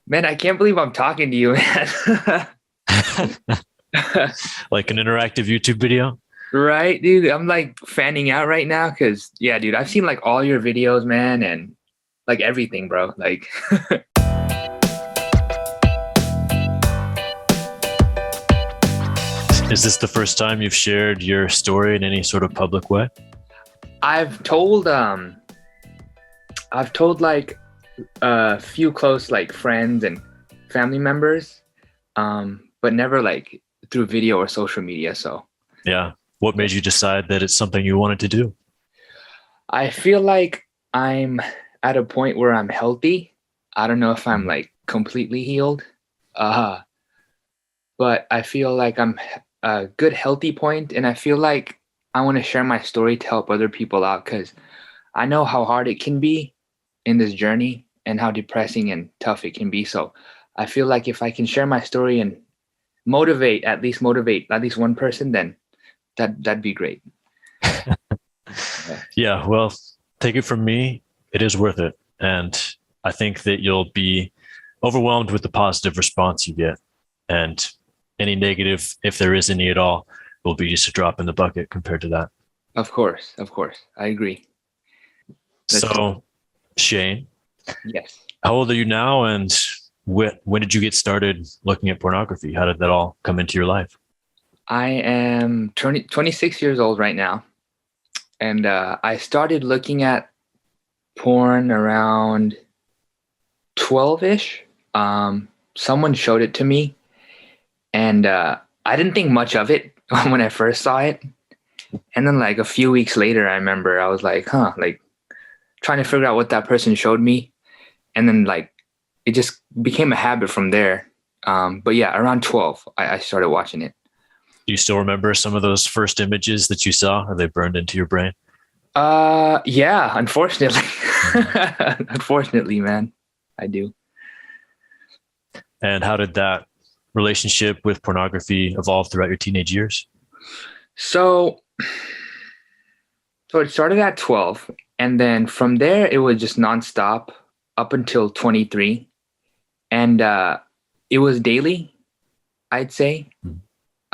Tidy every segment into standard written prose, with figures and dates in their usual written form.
Man, I can't believe I'm talking to you, man. Like an interactive YouTube video? Right, dude. I'm like fanning out right now because, yeah, dude, I've seen like all your videos, man, and like everything, bro. Like, Is this the first time you've shared your story in any sort of public way? I've told, um, I've told like a few close like friends and family members, but never like through video or social media. So Yeah. What yeah. made you decide that it's something you wanted to do? I feel like I'm at a point where I'm healthy. I don't know if I'm Mhm. like completely healed. Uh, but I feel like I'm a good healthy point, and I feel like I want to share my story to help other people out because I know how hard it can be in this journey and how depressing and tough it can be. So I feel like if I can share my story and motivate at least one person, then that'd be great. Yeah. Yeah. Well, take it from me, it is worth it. And I think that you'll be overwhelmed with the positive response you get. And any negative, if there is any at all, will be just a drop in the bucket compared to that. Of course, I agree. That's So, Shane, yes. how old are you now? And when did you get started looking at pornography? How did that all come into your life? I am 26 years old right now, and I started looking at porn around 12-ish. Someone showed it to me, and I didn't think much of it when I first saw it. And then like a few weeks later, I remember I was like, like trying to figure out what that person showed me. And then like it just became a habit from there. But yeah, around 12, I started watching it. Do you still remember some of those first images that you saw? Are they burned into your brain? Yeah, unfortunately. Mhm. Unfortunately, man, I do. And how did that relationship with pornography evolve throughout your teenage years? So, so it started at 12, and then from there it was just nonstop up until 23, and it was daily, I'd say. Mhm.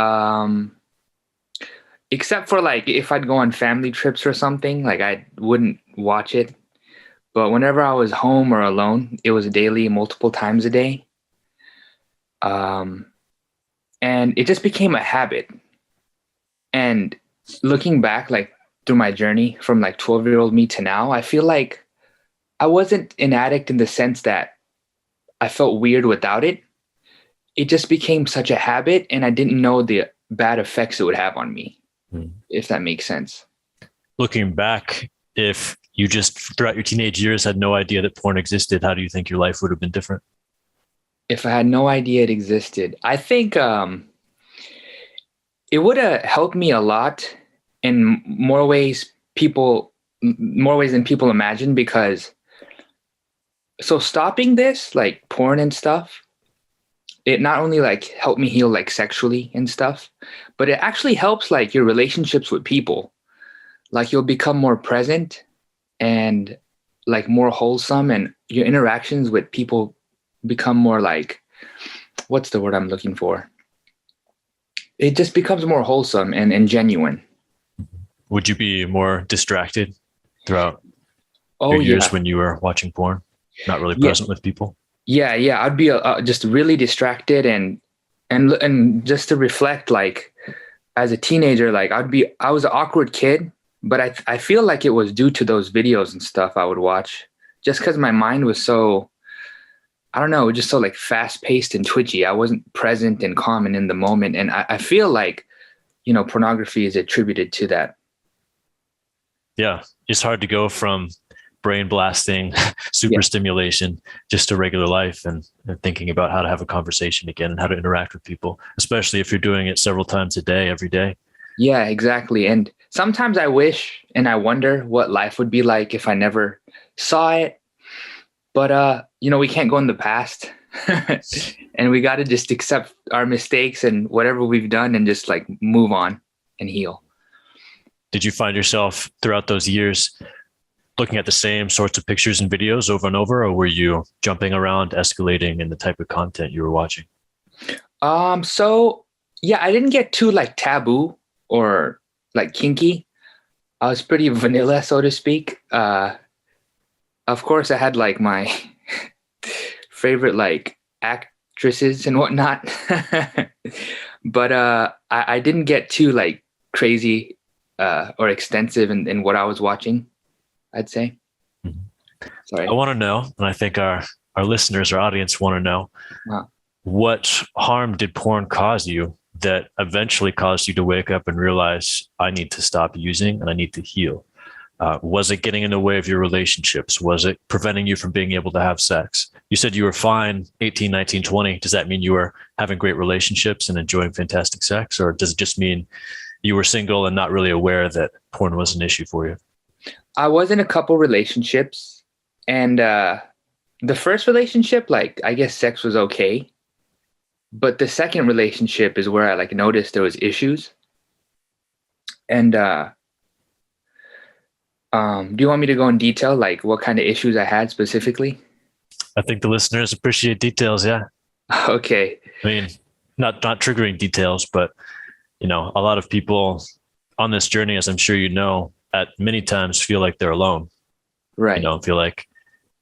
Um, except for like if I'd go on family trips or something, like I wouldn't watch it. But whenever I was home or alone, it was daily, multiple times a day. Um, and it just became a habit. And looking back, like through my journey from like 12-year-old me to now, I feel like I wasn't an addict in the sense that I felt weird without it. It just became such a habit, and I didn't know the bad effects it would have on me, Mhm. if that makes sense. Looking back, if you just throughout your teenage years had no idea that porn existed, how do you think your life would have been different? If I had no idea it existed, I think it would have helped me a lot in more ways than people imagine, because so stopping this like porn and stuff, it not only like helped me heal like sexually and stuff, but it actually helps like your relationships with people. Like you'll become more present and like more wholesome, and your interactions with people become more like, what's the word I'm looking for? It just becomes more wholesome and genuine. Would you be more distracted throughout Oh your years yeah. when you were watching porn, not really Yeah. present with people? Yeah. I'd be just really distracted, and just to reflect, like as a teenager, like I was an awkward kid, but I feel like it was due to those videos and stuff I would watch, just because my mind was so, I don't know, just so like fast paced and twitchy. I wasn't present and calm and in the moment, and I feel like pornography is attributed to that. Yeah, it's hard to go from brain blasting, Yeah. super stimulation, just to regular life and thinking about how to have a conversation again and how to interact with people, especially if you're doing it several times a day, every day. Yeah, exactly. And sometimes I wish and I wonder what life would be like if I never saw it. But we can't go in the past. And we got to just accept our mistakes and whatever we've done and just like move on and heal. Did you find yourself throughout those years looking at the same sorts of pictures and videos over and over, or were you jumping around, escalating in the type of content you were watching? So yeah, I didn't get too like taboo or like kinky. I was pretty vanilla, so to speak. Of course, I had like my favorite like actresses and whatnot, but I didn't get too like crazy or extensive in what I was watching, I'd say. Mhm. Sorry. I want to know, and I think our listeners, our audience want to know, Wow. what harm did porn cause you that eventually caused you to wake up and realize I need to stop using and I need to heal? Was it getting in the way of your relationships? Was it preventing you from being able to have sex? You said you were fine 18, 19, 20. Does that mean you were having great relationships and enjoying fantastic sex? Or does it just mean you were single and not really aware that porn was an issue for you? I was in a couple relationships, and the first relationship, like I guess sex was okay, but the second relationship is where I like noticed there was issues. And do you want me to go in detail, like what kind of issues I had specifically? I think the listeners appreciate details. Yeah. Okay. I mean, not triggering details, but a lot of people on this journey, as I'm sure you know, at many times feel like they're alone. Right. Feel like,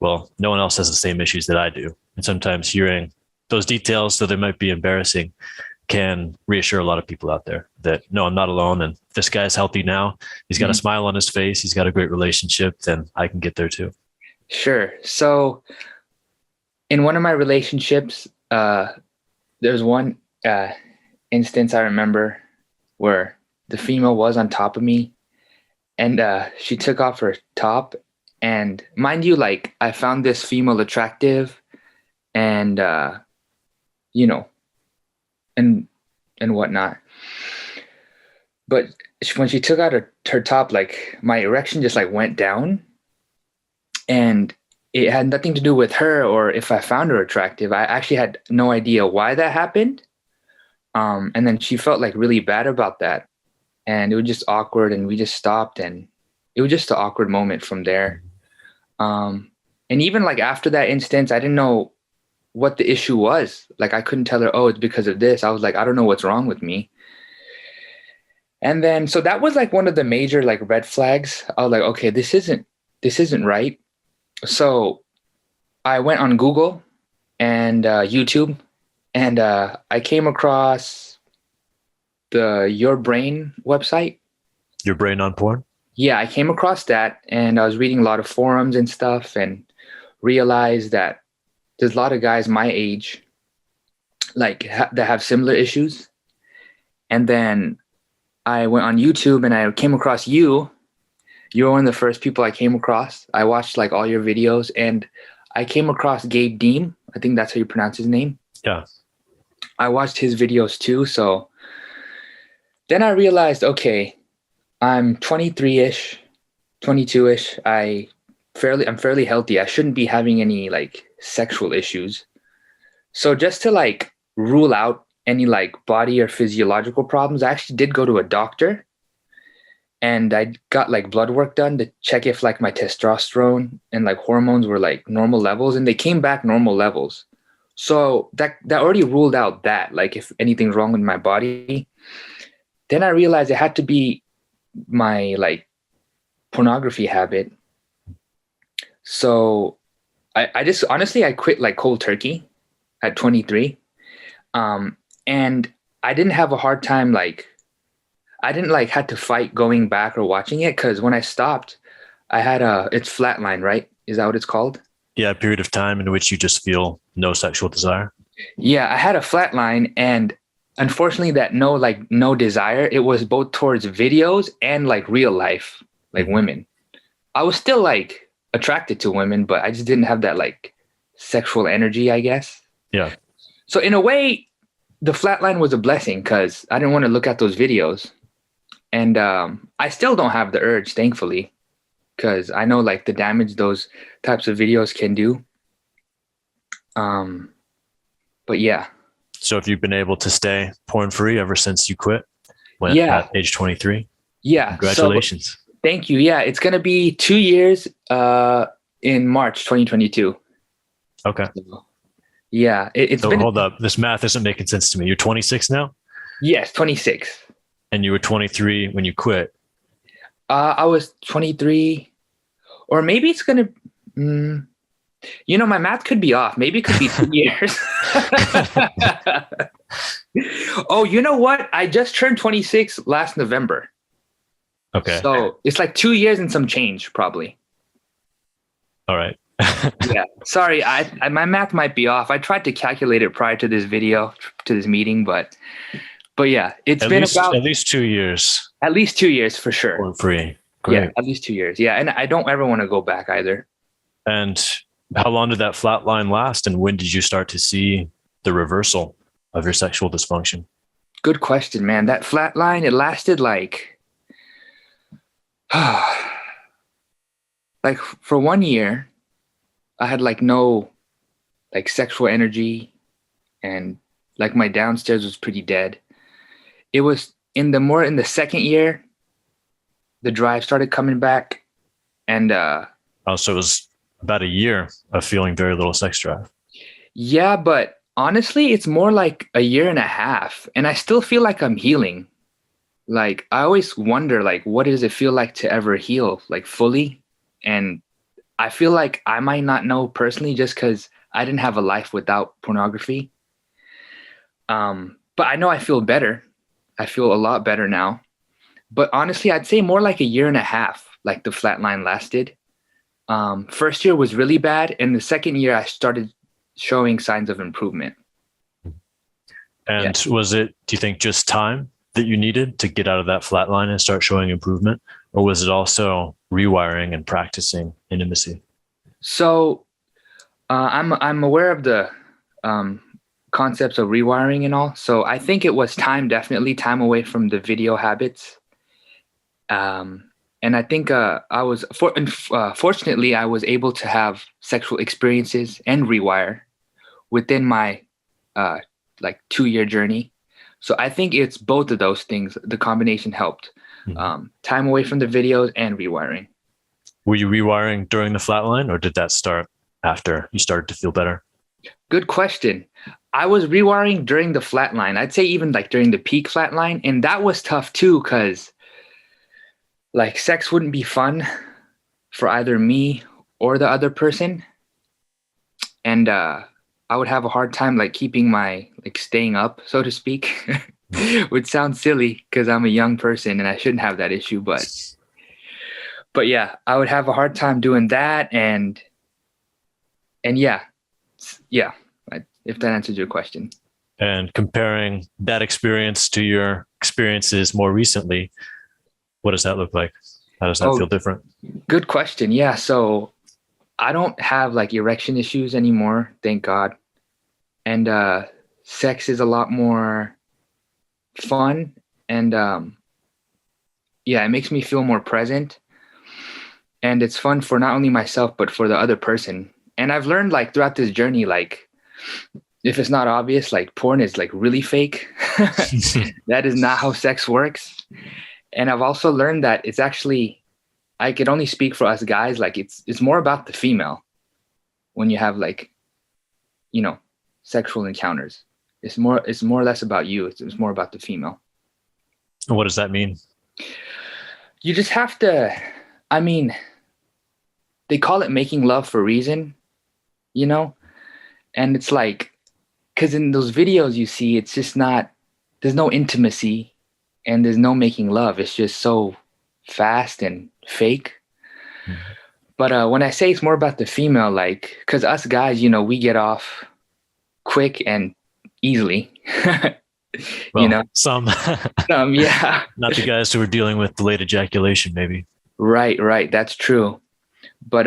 well, no one else has the same issues that I do. And sometimes hearing those details, though they might be embarrassing, can reassure a lot of people out there that, no, I'm not alone. And this guy's healthy now. He's got a smile on his face. He's got a great relationship. Then I can get there too. Sure. So in one of my relationships, there's one instance I remember where the female was on top of me, and she took off her top. And mind you, like I found this female attractive, and and whatnot. But when she took out her top, like my erection just like went down, and it had nothing to do with her or if I found her attractive. I actually had no idea why that happened. And then she felt like really bad about that, and it was just awkward, and we just stopped, and it was just an awkward moment from there. And even like after that instance, I didn't know what the issue was. Like I couldn't tell her, oh, it's because of this. I was like, I don't know what's wrong with me. And then, so that was like one of the major like red flags. I was like, okay, this isn't right. So I went on Google and YouTube, and I came across the Your Brain website. Your Brain on Porn? Yeah, I came across that, and I was reading a lot of forums and stuff, and realized that there's a lot of guys my age like that have similar issues. And then I went on YouTube and I came across you. You were one of the first people I came across. I watched like all your videos, and I came across Gabe Deem. I think that's how you pronounce his name. Yeah. I watched his videos too. So then I realized, okay, I'm 23-ish, 22-ish. I'm fairly healthy. I shouldn't be having any like sexual issues. So just to like rule out any like body or physiological problems, I actually did go to a doctor, and I got like blood work done to check if like my testosterone and like hormones were like normal levels, and they came back normal levels. So that already ruled out that like if anything's wrong with my body. Then I realized it had to be my like pornography habit. So I just honestly I quit like cold turkey at 23. And I didn't have a hard time, like I didn't like had to fight going back or watching it, because when I stopped, I had it's flatline, right? Is that what it's called? Yeah, a period of time in which you just feel no sexual desire. Yeah, I had a flatline, and unfortunately that no desire, it was both towards videos and like real life, like women. I was still like attracted to women, but I just didn't have that like sexual energy, I guess. Yeah. So in a way, the flatline was a blessing, because I didn't want to look at those videos. And I still don't have the urge, thankfully, because I know like the damage those types of videos can do. But yeah. So have you been able to stay porn free ever since you quit at age 23? Yeah. Congratulations. Thank you. Yeah, it's gonna be 2 years in March 2022. Okay. So, yeah, it's So been hold up. This math isn't making sense to me. You're 26 now, yes, 26. and you were 23 when you quit. I was 23, or maybe it's gonna. My math could be off. Maybe it could be 2 years. Oh, you know what? I just turned 26 last November. Okay. So it's like 2 years and some change, probably. All right. Yeah. Sorry, my math might be off. I tried to calculate it prior to this video, to this meeting, but yeah, it's been about at least 2 years. at least 2 years for sure. For free. Great. Yeah, at least 2 years. Yeah, and I don't ever want to go back either. And how long did that flat line last? And when did you start to see the reversal of your sexual dysfunction? Good question, man. That flat line, it lasted like for 1 year, I had like no like sexual energy, and like my downstairs was pretty dead. It was in the second year, the drive started coming back, and So it was about a year of feeling very little sex drive. yeah, but honestly, it's more like a year and a half, and I still feel like I'm healing. Like I always wonder, like, what does it feel like to ever heal, like fully? And I feel like I might not know personally, just because I didn't have a life without pornography. But I know I feel better. I feel a lot better now. But honestly, I'd say more like a year and a half, like the flatline lasted. First year was really bad, and the second year I started showing signs of improvement. And was it, do you think, just time that you needed to get out of that flat line and start showing improvement? Or was it also rewiring and practicing intimacy? So I'm aware of the concepts of rewiring and all. So I think it was time, definitely time away from the video habits. And I think fortunately, I was able to have sexual experiences and rewire within my like 2-year journey. So I think it's both of those things. The combination helped. Time away from the videos and rewiring. Were you rewiring during the flatline, or did that start after you started to feel better? Good question. I was rewiring during the flatline. I'd say even like during the peak flatline. And that was tough too, because like sex wouldn't be fun for either me or the other person. And I would have a hard time like keeping my like staying up, so to speak. Which sounds silly because I'm a young person and I shouldn't have that issue, but yeah, I would have a hard time doing that, and yeah, if that answers your question. And comparing that experience to your experiences more recently, what does that look like? How does that feel different? Good question. Yeah, so I don't have like erection issues anymore, thank God, and sex is a lot more fun, and it makes me feel more present, and it's fun for not only myself but for the other person. And I've learned like throughout this journey, like if it's not obvious, like porn is like really fake. That is not how sex works. And I've also learned that it's actually, I could only speak for us guys, like it's more about the female when you have like sexual encounters. It's more or less about you. It's more about the female. And what does that mean? You just have to, I mean, they call it making love for a reason, and it's like, because in those videos you see, it's just not, there's no intimacy and there's no making love. It's just so fast and fake. Mm-hmm. But when I say it's more about the female, like, because us guys, we get off quick and easily. Well, some, yeah. Not the guys who are dealing with delayed ejaculation, maybe. Right. That's true. But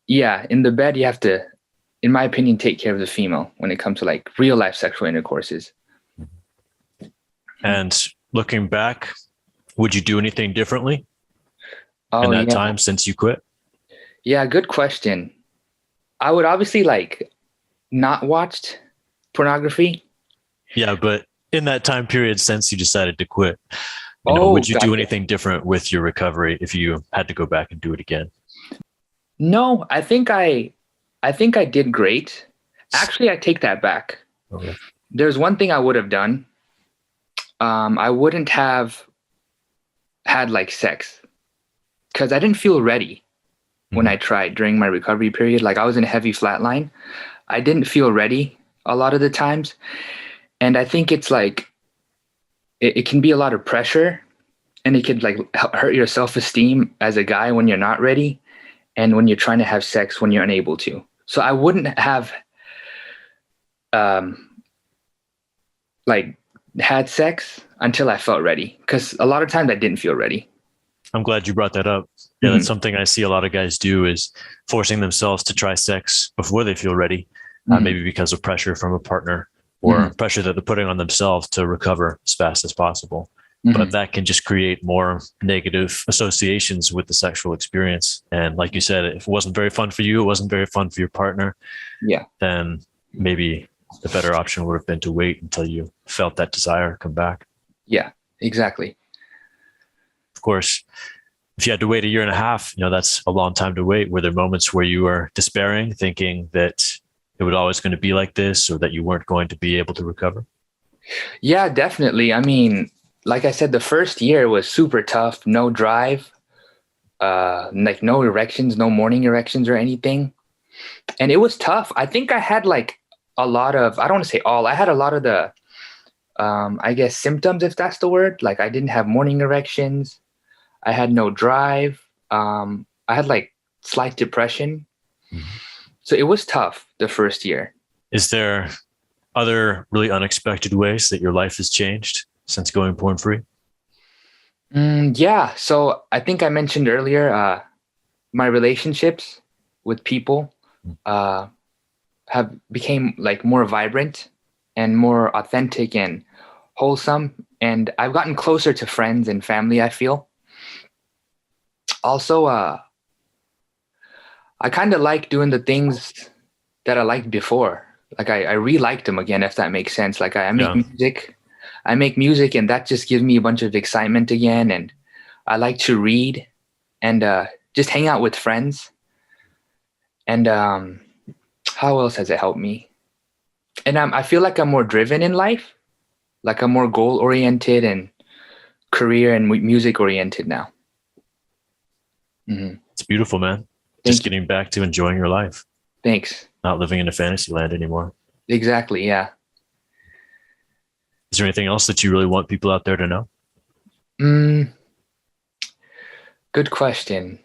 in the bed, you have to, in my opinion, take care of the female when it comes to like real life sexual intercourses. And looking back, would you do anything differently in that time since you quit? Yeah, good question. I would obviously like not watched pornography. Yeah, but in that time period since you decided to quit, Oh, Would you do gotcha. anything different with your recovery if you had to go back and do it again? No, I think I did great. Actually, I take that back. Okay. There's one thing I would have done. I wouldn't have had like sex because I didn't feel ready when Mhm. I tried during my recovery period. Like I was in a heavy flatline. I didn't feel ready a lot of the times. And I think it's like it can be a lot of pressure and it could like hurt your self-esteem as a guy when you're not ready and when you're trying to have sex when you're unable to. So I wouldn't have um like had sex until I felt ready because a lot of times I didn't feel ready. I'm glad you brought that up. Yeah, that's Hmm. something I see a lot of guys do is forcing themselves to try sex before they feel ready, Hmm. maybe because of pressure from a partner or Hmm. pressure that they're putting on themselves to recover as fast as possible. But Hmm. that can just create more negative associations with the sexual experience. And like you said, if it wasn't very fun for you, it wasn't very fun for your partner, Yeah. then maybe the better option would have been to wait until you felt that desire come back. Yeah. Exactly. Of course, if you had to wait a year and a half, that's a long time to wait. Were there moments where you were despairing, thinking that it was always going to be like this or that you weren't going to be able to recover? Yeah, definitely. I mean, like I said, the first year was super tough. No drive, like no erections, no morning erections or anything. And it was tough. I think I had like a lot of, I don't want to say all, I had a lot of the, I guess, symptoms, if that's the word. Like I didn't have morning erections. I had no drive. I had like slight depression. Mhm. So it was tough the first year. Is there other really unexpected ways that your life has changed since going porn free? Yeah. So I think I mentioned earlier, my relationships with people uh, have became like more vibrant and more authentic and wholesome. And I've gotten closer to friends and family, I feel. Also, I kind of like doing the things that I liked before. Like I re-liked them again, if that makes sense. Like I make Yeah. music. I make music and that just gives me a bunch of excitement again. And I like to read and just hang out with friends. And how else has it helped me? And I feel like I'm more driven in life. Like I'm more goal oriented and career and music oriented now. Hmm. It's beautiful, man. Just Thank you. getting back to enjoying your life, Thanks. not living in a fantasy land anymore. Exactly. Yeah. Is there anything else that you really want people out there to know? Mm, good question.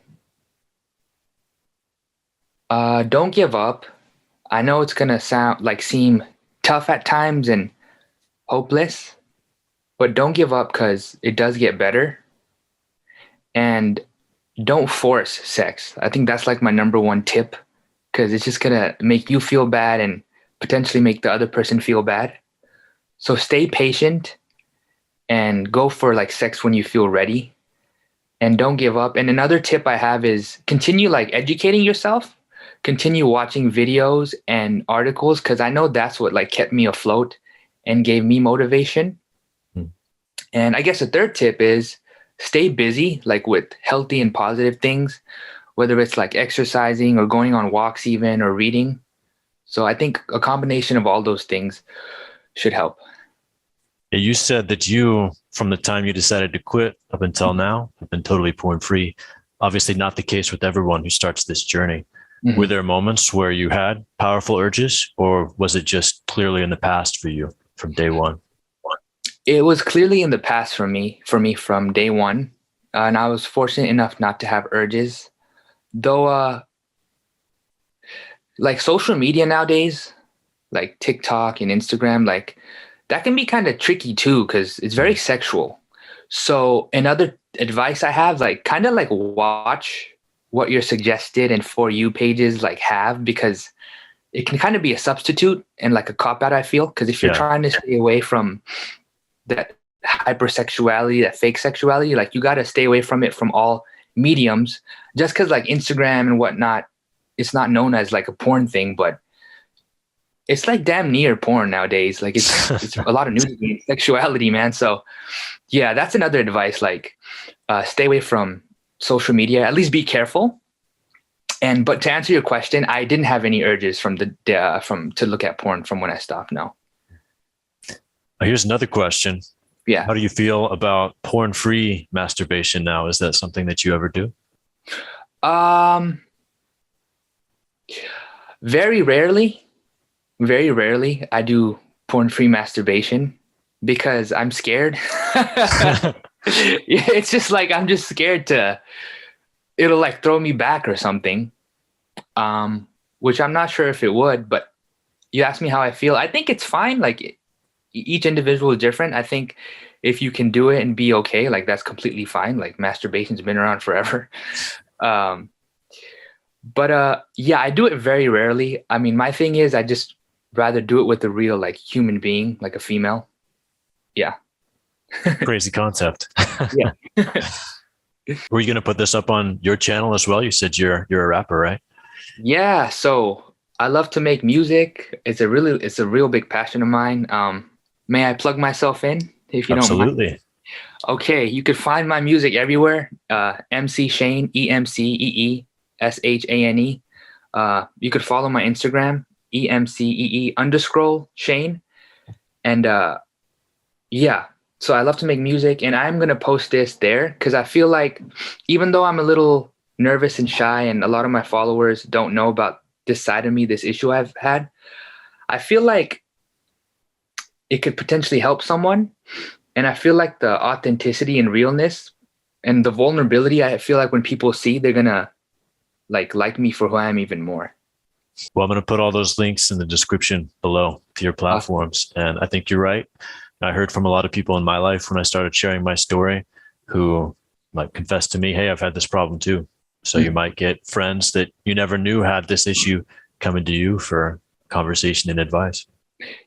Don't give up. I know it's gonna seem tough at times and hopeless, but don't give up because it does get better. And don't force sex. I think that's like my number one tip because it's just gonna make you feel bad and potentially make the other person feel bad. So stay patient and go for like sex when you feel ready and don't give up. And another tip I have is continue like educating yourself, continue watching videos and articles because I know that's what like kept me afloat and gave me motivation. Hmm. And I guess the third tip is stay busy, like with healthy and positive things, whether it's like exercising or going on walks, even or reading. So I think a combination of all those things should help. Yeah, you said that you, from the time you decided to quit up until now, have been totally porn free. Obviously, not the case with everyone who starts this journey. Were Mhm. there moments where you had powerful urges, or was it just clearly in the past for you from day one? It was clearly in the past for me from day one. And I was fortunate enough not to have urges. Though, like social media nowadays, like TikTok and Instagram, like that can be kind of tricky too, because it's very Mhm. sexual. So another advice I have, like kind of like watch what your suggested and for you pages like have, because it can kind of be a substitute and like a cop out, I feel. Because if you're Yeah. trying to stay away from that hypersexuality, that fake sexuality, like you got to stay away from it from all mediums. Just because like Instagram and whatnot, it's not known as like a porn thing, but it's like damn near porn nowadays. Like it's a lot of nudity and sexuality, man. So yeah, that's another advice. Like stay away from social media. At least be careful. But to answer your question, I didn't have any urges from to look at porn from when I stopped. No. Here's another question. Yeah. How do you feel about porn-free masturbation now? Is that something that you ever do? Very rarely. Very rarely I do porn-free masturbation because I'm scared. It's just like I'm just scared it'll like throw me back or something. Which I'm not sure if it would, but you asked me how I feel. I think it's fine. Like each individual is different. I think if you can do it and be okay, like that's completely fine. Like masturbation's been around forever. Yeah, I do it very rarely. I mean, my thing is I just rather do it with a real like human being, like a female. Yeah. Crazy concept. Yeah. Were you going to put this up on your channel as well? You said you're a rapper, right? Yeah. So I love to make music. It's a real big passion of mine. May I plug myself in if you don't mind? Absolutely. Okay. You could find my music everywhere. Emcee Shane, EMCEESHANE. You could follow my Instagram, EMCEE_Shane. And yeah. So I love to make music, and I'm going to post this there because I feel like even though I'm a little nervous and shy and a lot of my followers don't know about this side of me, this issue I've had, I feel like it could potentially help someone. And I feel like the authenticity and realness and the vulnerability, I feel like when people see, they're going to like me for who I am even more. Well, I'm going to put all those links in the description below to your platforms. And I think you're right. I heard from a lot of people in my life when I started sharing my story who might confess to me, hey, I've had this problem too. So you might get friends that you never knew had this issue coming to you for conversation and advice.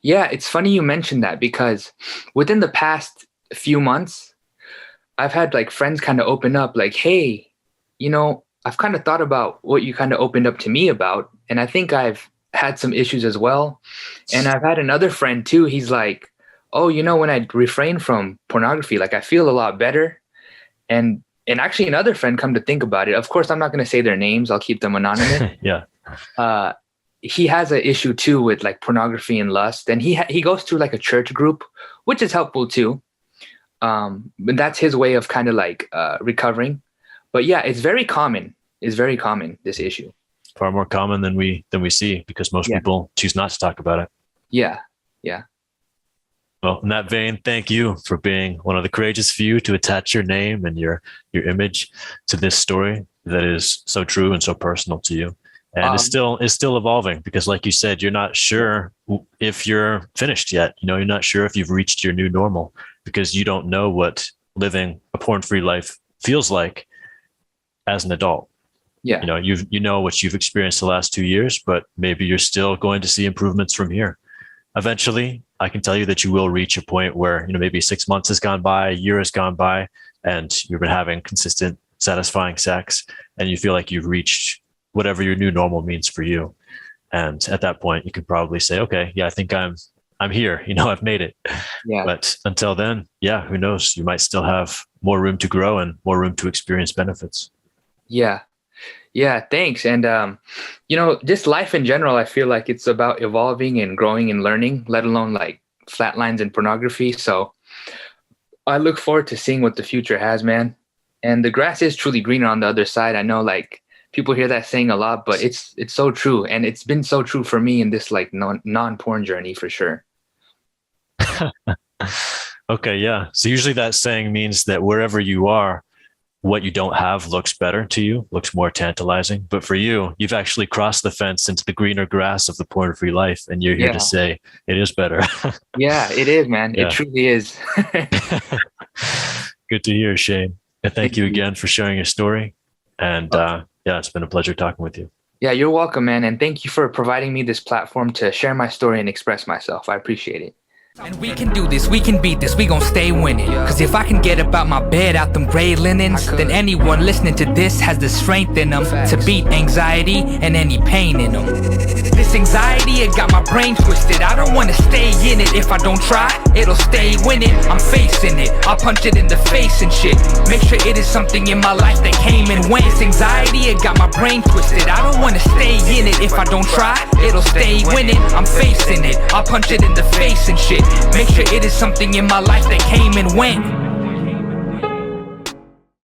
Yeah, it's funny you mentioned that because within the past few months, I've had like friends kind of open up like, hey, I've kind of thought about what you kind of opened up to me about. And I think I've had some issues as well. And I've had another friend too. He's like, oh, when I refrain from pornography, like I feel a lot better. And actually another friend, come to think about it, of course, I'm not going to say their names. I'll keep them anonymous. Yeah. He has an issue too with like pornography and lust. And he goes through like a church group, which is helpful too. But that's his way of kind of like recovering. But yeah, it's very common. It's very common, this issue. Far more common than we see because most people choose not to talk about it. Yeah. Yeah. Well, in that vein, thank you for being one of the courageous few to attach your name and your image to this story that is so true and so personal to you. And is still evolving because like you said, you're not sure if you're finished yet. You're not sure if you've reached your new normal because you don't know what living a porn-free life feels like as an adult. Yeah. You know what you've experienced the last 2 years, but maybe you're still going to see improvements from here. Eventually, I can tell you that you will reach a point where, maybe 6 months has gone by, a year has gone by, and you've been having consistent, satisfying sex, and you feel like you've reached whatever your new normal means for you. And at that point, you can probably say, okay, yeah, I think I'm here, I've made it. Yeah. But until then, yeah, who knows? You might still have more room to grow and more room to experience benefits. Yeah. Yeah, thanks. And, just life in general, I feel like it's about evolving and growing and learning, let alone like flatlines and pornography. So I look forward to seeing what the future has, man. And the grass is truly greener on the other side. I know like people hear that saying a lot, but it's so true. And it's been so true for me in this like non-porn journey for sure. Okay. Yeah. So usually that saying means that wherever you are, what you don't have looks better to you, looks more tantalizing. But for you, you've actually crossed the fence into the greener grass of the porn-free life. And you're here to say it is better. Yeah, it is, man. Yeah. It truly is. Good to hear, Shane. And thank you again for sharing your story. And it's been a pleasure talking with you. Yeah, you're welcome, man. And thank you for providing me this platform to share my story and express myself. I appreciate it. And we can do this, we can beat this, we gon' stay winning. Cause if I can get up out my bed, out them gray linens, then anyone listening to this has the strength in them to beat anxiety and any pain in them. This anxiety, it got my brain twisted. I don't wanna stay in it. If I don't try, it'll stay winning. I'm facing it, I'll punch it in the face and shit. Make sure it is something in my life that came and went. This anxiety, it got my brain twisted. I don't wanna stay in it. If I don't try, it'll stay winning. I'm facing it, I'll punch it in the face and shit. Make sure it is something in my life that came and went.